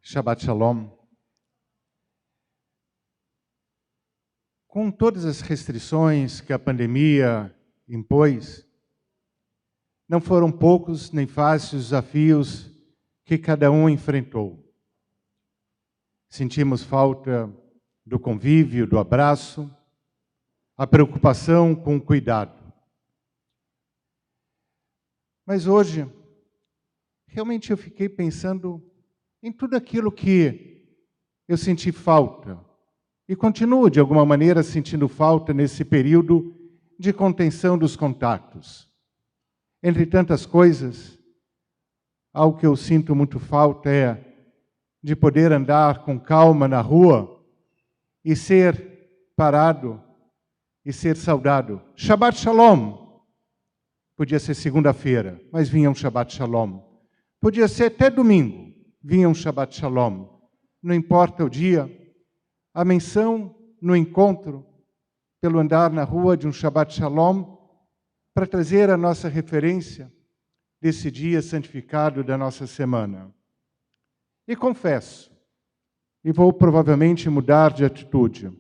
Shabbat Shalom. Com todas as restrições que a pandemia impôs, não foram poucos nem fáceis os desafios que cada um enfrentou. Sentimos falta do convívio, do abraço, a preocupação com o cuidado. Mas hoje, realmente eu fiquei pensando em tudo aquilo que eu senti falta e continuo, de alguma maneira, sentindo falta nesse período de contenção dos contatos. Entre tantas coisas, algo que eu sinto muito falta é de poder andar com calma na rua e ser parado e ser saudado. Shabbat Shalom. Podia ser segunda-feira, mas vinha um Shabbat Shalom. Podia ser até domingo, vinha um Shabbat Shalom. Não importa o dia, a menção no encontro, pelo andar na rua de um Shabbat Shalom, para trazer a nossa referência desse dia santificado da nossa semana. E confesso, e vou provavelmente mudar de atitude.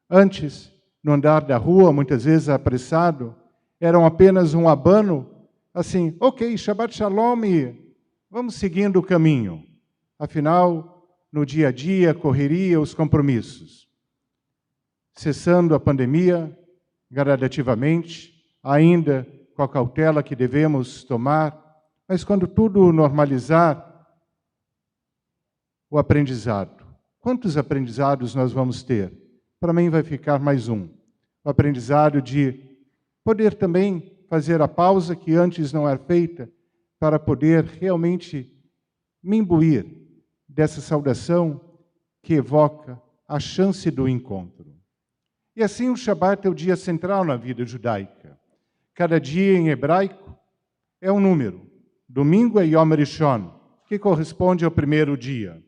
Antes, no andar da rua, muitas vezes apressado, eram apenas um abano, assim, ok, Shabbat Shalom e vamos seguindo o caminho. Afinal, no dia a dia, a correria, os compromissos. Cessando a pandemia, gradativamente, ainda com a cautela que devemos tomar, mas quando tudo normalizar, o aprendizado. Quantos aprendizados nós vamos ter? Para mim vai ficar mais um. O aprendizado de poder também fazer a pausa que antes não era feita, para poder realmente me imbuir dessa saudação que evoca a chance do encontro. E assim o Shabat é o dia central na vida judaica. Cada dia em hebraico é um número. Domingo é Yom Rishon, que corresponde ao primeiro dia.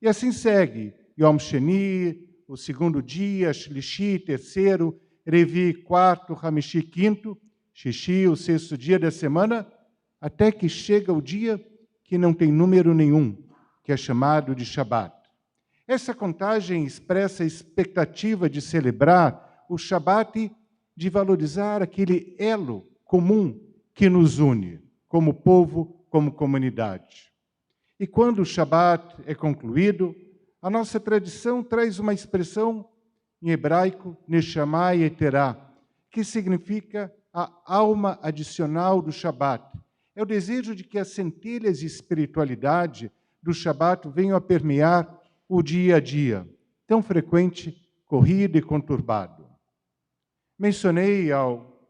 E assim segue Yom Sheni, o segundo dia, Shlishi, terceiro, Revi, quarto, Hamishi, quinto, Shishi, o sexto dia da semana, até que chega o dia que não tem número nenhum, que é chamado de Shabat. Essa contagem expressa a expectativa de celebrar o Shabat, de valorizar aquele elo comum que nos une, como povo, como comunidade. E quando o Shabat é concluído, a nossa tradição traz uma expressão em hebraico, Neshama Yeterá, que significa a alma adicional do Shabat. É o desejo de que as centelhas de espiritualidade do Shabat venham a permear o dia a dia, tão frequente, corrido e conturbado. Mencionei há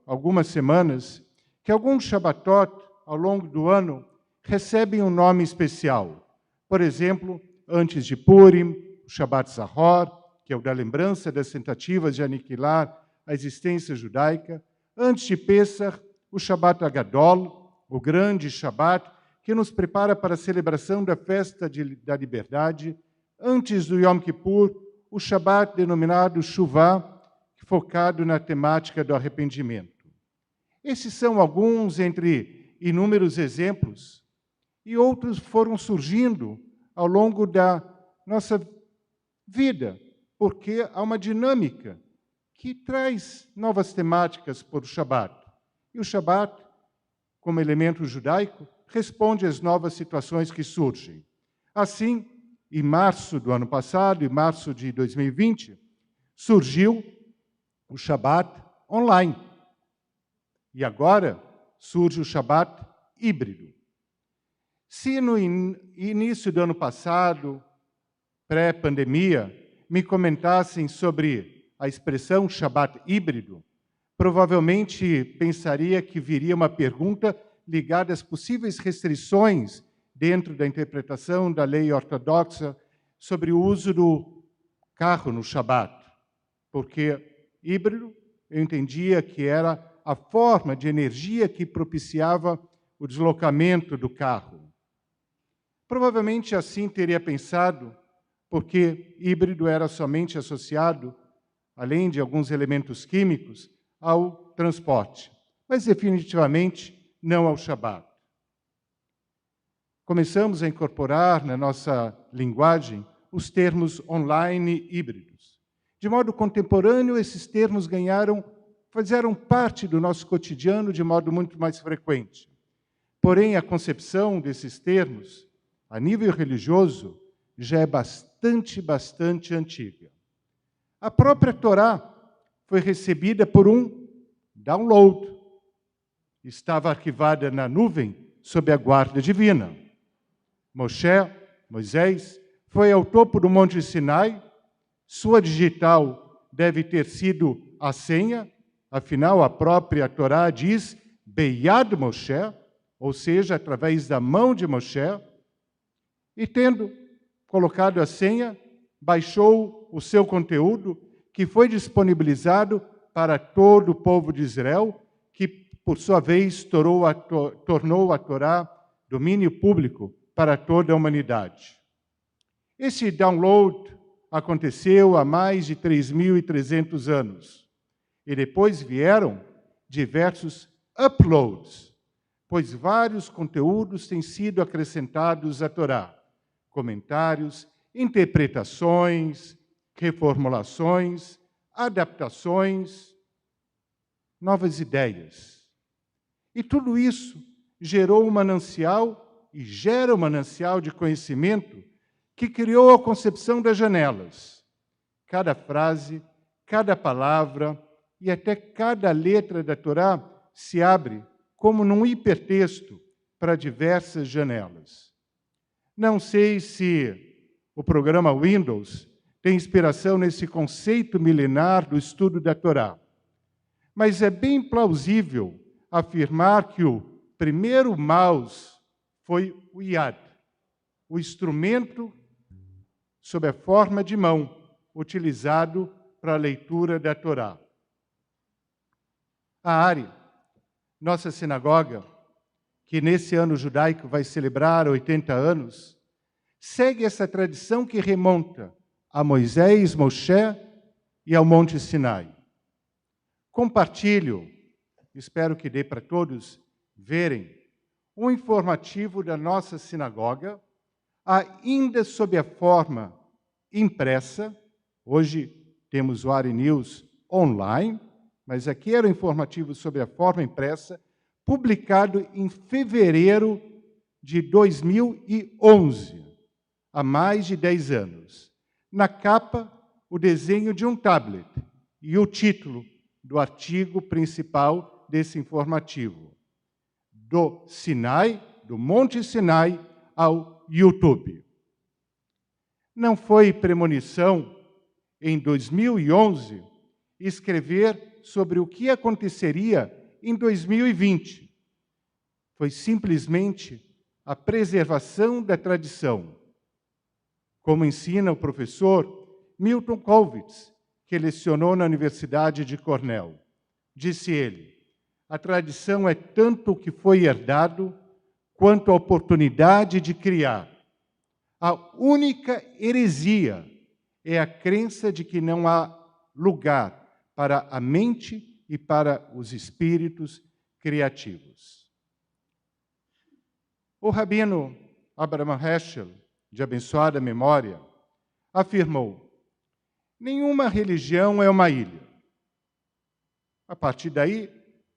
algumas semanas que alguns Shabbatot, ao longo do ano, recebem um nome especial. Por exemplo, antes de Purim, o Shabbat Zahor, que é o da lembrança das tentativas de aniquilar a existência judaica. Antes de Pesach, o Shabbat Agadol, o grande Shabbat, que nos prepara para a celebração da festa da liberdade. Antes do Yom Kippur, o Shabbat denominado Shuvah, focado na temática do arrependimento. Esses são alguns entre inúmeros exemplos, e outros foram surgindo ao longo da nossa vida, porque há uma dinâmica que traz novas temáticas para o Shabat. E o Shabat, como elemento judaico, responde às novas situações que surgem. Assim, em março do ano passado, em março de 2020, surgiu o Shabat online. E agora surge o Shabat híbrido. Se no início do ano passado, pré-pandemia, me comentassem sobre a expressão Shabat híbrido, provavelmente pensaria que viria uma pergunta ligada às possíveis restrições dentro da interpretação da lei ortodoxa sobre o uso do carro no Shabat, porque híbrido eu entendia que era a forma de energia que propiciava o deslocamento do carro. Provavelmente assim teria pensado, porque híbrido era somente associado, além de alguns elementos químicos, ao transporte, mas definitivamente não ao Shabat. começamos a incorporar na nossa linguagem os termos online e híbridos. De modo contemporâneo, esses termos fizeram parte do nosso cotidiano de modo muito mais frequente. Porém, a concepção desses termos, a nível religioso, já é bastante antiga. A própria Torá foi recebida por um download. Estava arquivada na nuvem sob a guarda divina. Moisés, foi ao topo do Monte Sinai. Sua digital deve ter sido a senha, afinal, a própria Torá diz Beyad Moshe, ou seja, através da mão de Moshe, e tendo colocado a senha, baixou o seu conteúdo, que foi disponibilizado para todo o povo de Israel, que, por sua vez, tornou a Torá domínio público para toda a humanidade. Esse download aconteceu há mais de 3.300 anos. E depois vieram diversos uploads, pois vários conteúdos têm sido acrescentados à Torá. Comentários, interpretações, reformulações, adaptações, novas ideias. E tudo isso gerou um manancial e gera um manancial de conhecimento que criou a concepção das janelas. Cada frase, cada palavra e até cada letra da Torá se abre como num hipertexto para diversas janelas. Não sei se o programa Windows tem inspiração nesse conceito milenar do estudo da Torá, mas é bem plausível afirmar que o primeiro mouse foi o Yad, o instrumento sob a forma de mão, utilizado para a leitura da Torá. A Ari, nossa sinagoga, que nesse ano judaico vai celebrar 80 anos, segue essa tradição que remonta a Moisés, Moshe e ao Monte Sinai. Compartilho, espero que dê para todos verem, um informativo da nossa sinagoga, ainda sob a forma impressa. Hoje temos o Ari News online, mas aqui era um informativo sobre a forma impressa, publicado em fevereiro de 2011, há mais de 10 anos. Na capa, o desenho de um tablet e o título do artigo principal desse informativo: do Sinai, do Monte Sinai, ao YouTube. Não foi premonição, em 2011, escrever sobre o que aconteceria em 2020. Foi simplesmente a preservação da tradição. Como ensina o professor Milton Kollwitz, que lecionou na Universidade de Cornell. Disse ele: a tradição é tanto o que foi herdado, quanto a oportunidade de criar. A única heresia é a crença de que não há lugar para a mente e para os espíritos criativos. O rabino Abraham Heschel, de abençoada memória, afirmou: nenhuma religião é uma ilha. A partir daí,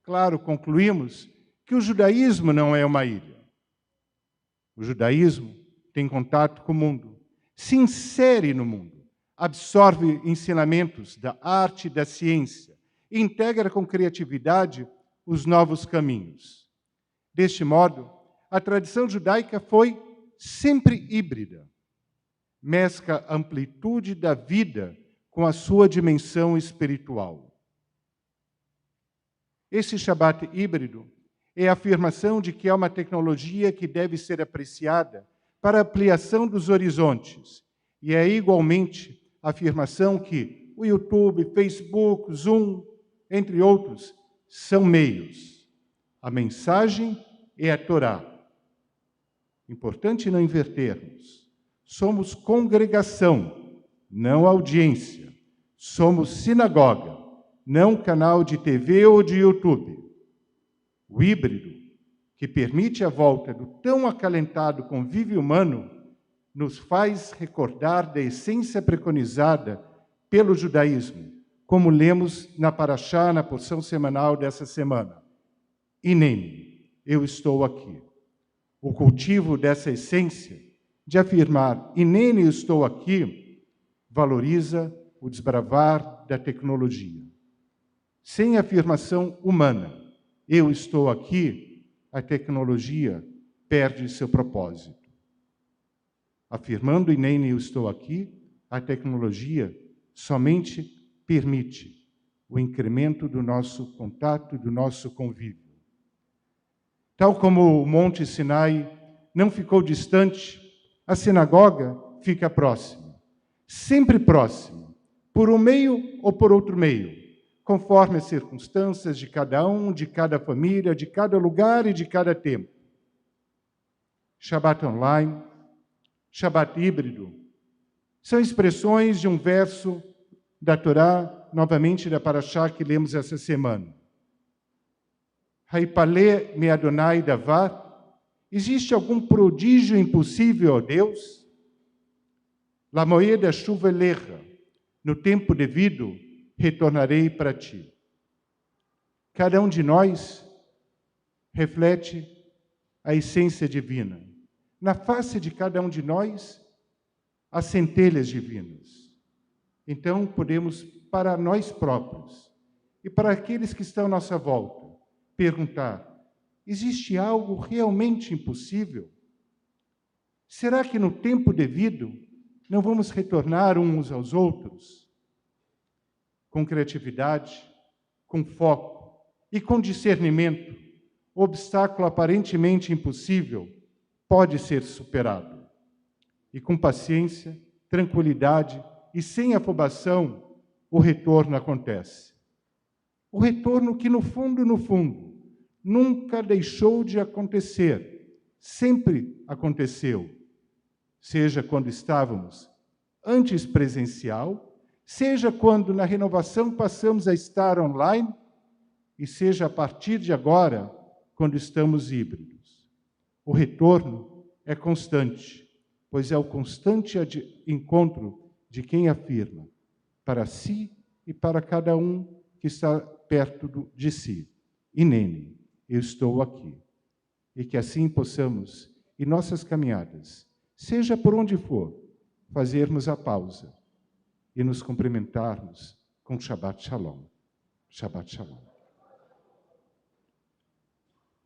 claro, concluímos que o judaísmo não é uma ilha. O judaísmo tem contato com o mundo, se insere no mundo, absorve ensinamentos da arte e da ciência, e integra com criatividade os novos caminhos. Deste modo, a tradição judaica foi sempre híbrida. Mescla a amplitude da vida com a sua dimensão espiritual. Esse Shabat híbrido é a afirmação de que é uma tecnologia que deve ser apreciada para a ampliação dos horizontes, e é igualmente a afirmação que o YouTube, Facebook, Zoom, entre outros, são meios. A mensagem é a Torá. Importante não invertermos. Somos congregação, não audiência. Somos sinagoga, não canal de TV ou de YouTube. O híbrido que permite a volta do tão acalentado convívio humano, nos faz recordar da essência preconizada pelo judaísmo, como lemos na Parashá, na porção semanal dessa semana. Hineni, eu estou aqui. O cultivo dessa essência de afirmar Hineni, eu estou aqui, valoriza o desbravar da tecnologia. Sem afirmação humana, eu estou aqui, a tecnologia perde seu propósito. Afirmando Hineni, eu estou aqui, a tecnologia somente permite o incremento do nosso contato, do nosso convívio. Tal como o Monte Sinai não ficou distante, a sinagoga fica próxima, sempre próxima, por um meio ou por outro meio, conforme as circunstâncias de cada um, de cada família, de cada lugar e de cada tempo. Shabat online, Shabat híbrido, são expressões de um verso da Torá, novamente da Parashá que lemos essa semana. Haipale me Adonai davar, existe algum prodígio impossível a Deus? La moeda chuva lecha, no tempo devido retornarei para ti. Cada um de nós reflete a essência divina. Na face de cada um de nós, as centelhas divinas. Então, podemos, para nós próprios e para aqueles que estão à nossa volta, perguntar: existe algo realmente impossível? Será que no tempo devido não vamos retornar uns aos outros? Com criatividade, com foco e com discernimento, o obstáculo aparentemente impossível pode ser superado. E com paciência, tranquilidade e sem afobação, o retorno acontece. O retorno que, no fundo, nunca deixou de acontecer, sempre aconteceu. Seja quando estávamos antes presencial, seja quando na renovação passamos a estar online, e seja a partir de agora, quando estamos híbridos. O retorno é constante, pois é o constante encontro de quem afirma para si e para cada um que está perto de si. Hineni, eu estou aqui. E que assim possamos, em nossas caminhadas, seja por onde for, fazermos a pausa e nos cumprimentarmos com Shabbat Shalom. Shabbat Shalom.